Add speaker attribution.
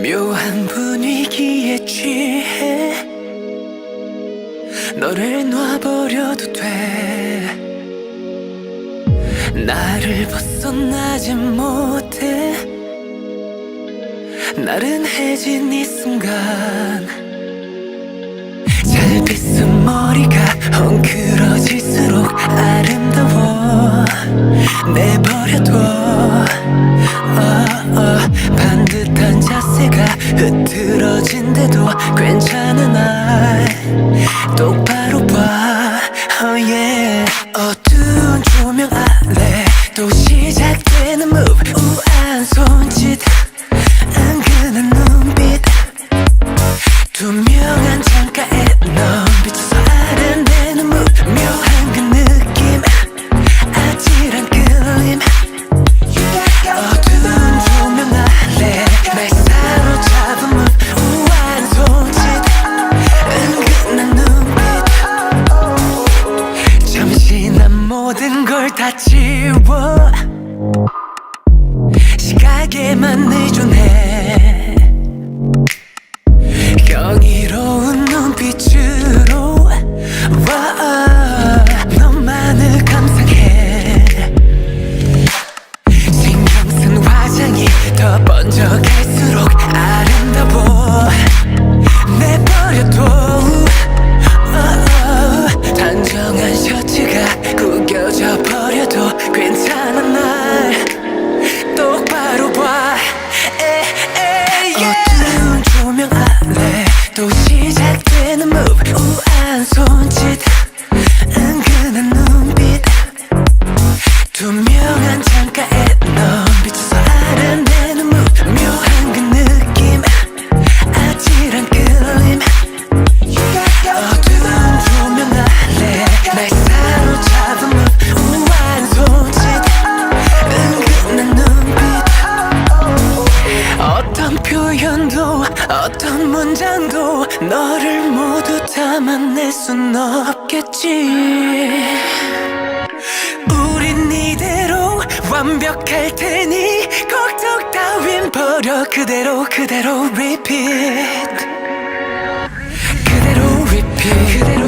Speaker 1: 묘한 분위기에 취해 너를 놔버려도 돼. 나를 벗어나지 못해. 나른해진 이 순간 잘 빗은 머리가 헝클어질수록 아름다워. 내버려둬. 반듯한 자세가 흐트러진데도 괜찮은 날 똑바로 봐. 어두운 조명 아래 또 시작되는 move. 우아한 손짓, 은근한 눈빛, 투명한 창가에 넌 비춰서 아른대는 move. 묘한 그 느낌, 아찔한 끌림. 어두운 조명 아래 날 사로잡은 move. 우아한 손짓, 은근한 눈빛. 잠시 난 모든 걸 다 지워 시각에만 의존해. 경이로운 눈빛으로 너만을 감상해. 신경 쓴 화장이 더 번져갈수록 아름다워. 내버려둬. 단정한 셔츠가 구겨져 버려도 괜찮은 날 똑바로 봐. 어두운 조명 아래 또 시작되는 move. 우아한 손짓, 은근한 눈빛, 투명한 창가에 넌 비춰서 아른대는 move. 묘한 그 느낌, 아찔한 끌림. 어두운 조명 아래 날 사로잡은 move. 우아한 손짓, 은근한 눈빛. 어떤 표현도 어떤 문장도 너를 모두 담아낼 순 없겠지. 우린 이대로 완벽할 테니 걱정 따윈 버려. 그대로 repeat. 그대로 repeat.